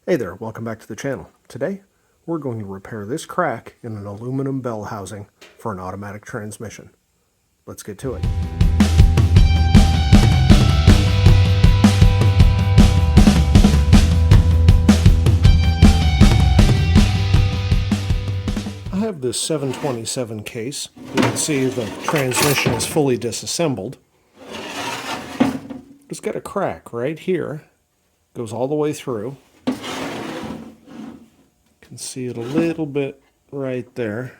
Hey there, welcome back to the channel. Today, we're going to repair this crack in an aluminum bell housing for an automatic transmission. Let's get to it. I have this 727 case. You can see the transmission is fully disassembled. It's got a crack right here. Goes all the way through. You can see it a little bit right there.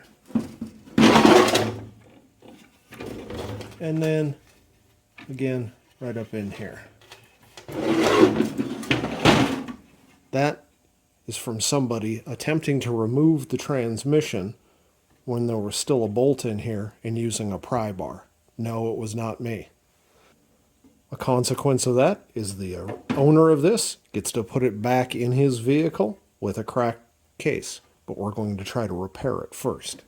And then, again, right up in here. That is from somebody attempting to remove the transmission when there was still a bolt in here and using a pry bar. No, it was not me. A consequence of that is the owner of this gets to put it back in his vehicle with a cracked case, but we're going to try to repair it first.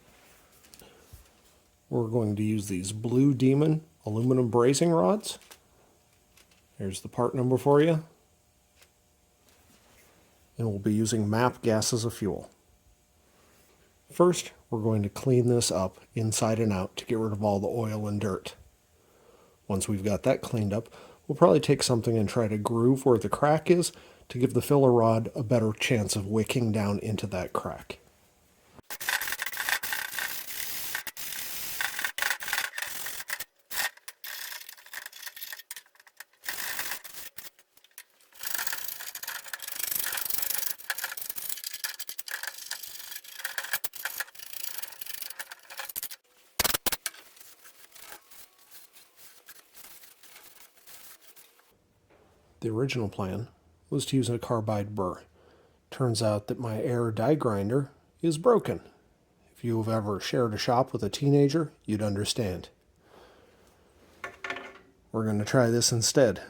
We're going to use these Blue Demon aluminum brazing rods. Here's the part number for you. And we'll be using MAP gas as a fuel. First, we're going to clean this up inside and out to get rid of all the oil and dirt. Once we've got that cleaned up, we'll probably take something and try to groove where the crack is to give the filler rod a better chance of wicking down into that crack. The original plan was to use a carbide burr. Turns out that my air die grinder is broken. If you've ever shared a shop with a teenager, you'd understand. We're going to try this instead.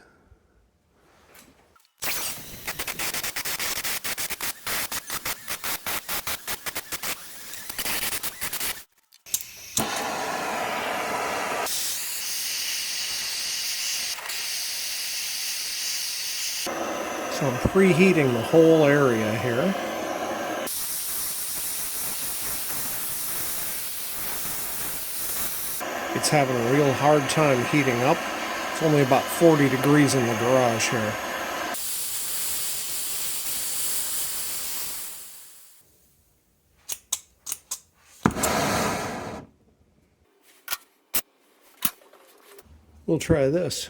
So I'm preheating the whole area here. It's having a real hard time heating up. It's only about 40 degrees in the garage here. We'll try this.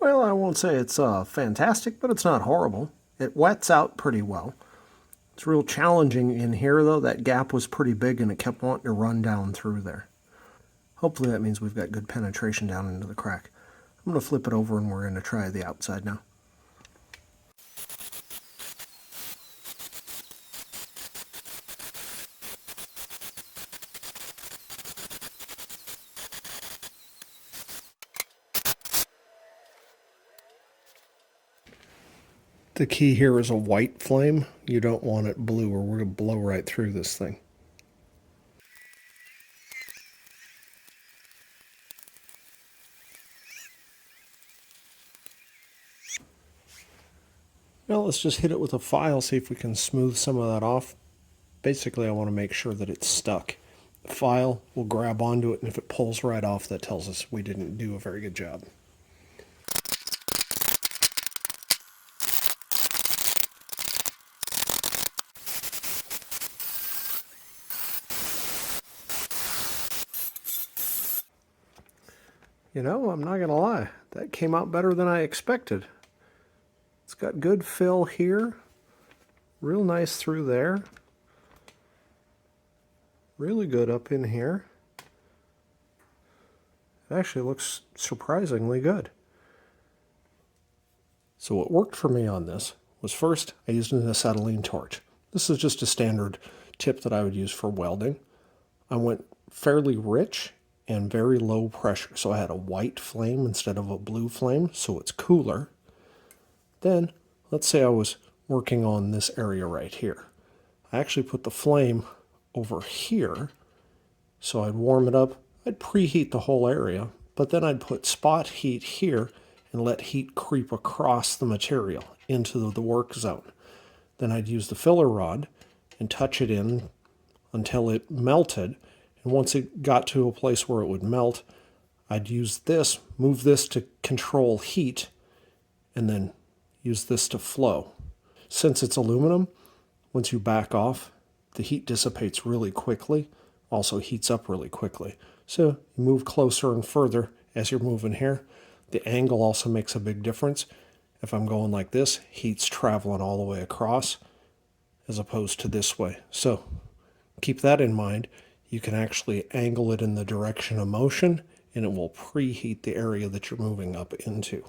Well, I won't say it's fantastic, but it's not horrible. It wets out pretty well. It's real challenging in here, though. That gap was pretty big, and it kept wanting to run down through there. Hopefully that means we've got good penetration down into the crack. I'm going to flip it over, and we're going to try the outside now. The key here is a white flame. You don't want it blue or we're going to blow right through this thing. Now let's just hit it with a file, see if we can smooth some of that off. Basically, I want to make sure that it's stuck. The file will grab onto it, and if it pulls right off, that tells us we didn't do a very good job. You know, I'm not going to lie, that came out better than I expected. It's got good fill here, real nice through there, really good up in here. It actually looks surprisingly good. So what worked for me on this was first I used an acetylene torch. This is just a standard tip that I would use for welding. I went fairly rich and very low pressure. So I had a white flame instead of a blue flame, so it's cooler. Then, let's say I was working on this area right here. I actually put the flame over here So I'd warm it up. I'd preheat the whole area, but then I'd put spot heat here and let heat creep across the material into the work zone. Then I'd use the filler rod and touch it in until it melted. And once it got to a place where it would melt, I'd use this, move this to control heat, and then use this to flow. Since it's aluminum, once you back off, the heat dissipates really quickly, also heats up really quickly. So you move closer and further as you're moving here. The angle also makes a big difference. If I'm going like this, heat's traveling all the way across as opposed to this way. So keep that in mind. You can actually angle it in the direction of motion, and it will preheat the area that you're moving up into.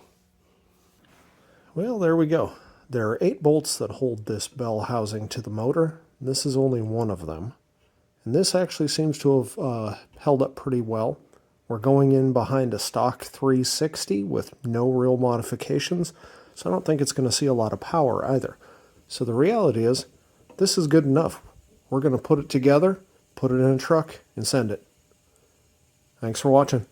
Well, there we go. There are 8 bolts that hold this bell housing to the motor. This is only one of them. And this actually seems to have held up pretty well. We're going in behind a stock 360 with no real modifications, so I don't think it's going to see a lot of power either. So the reality is, this is good enough. We're going to put it together, put it in a truck, and send it. Thanks for watching.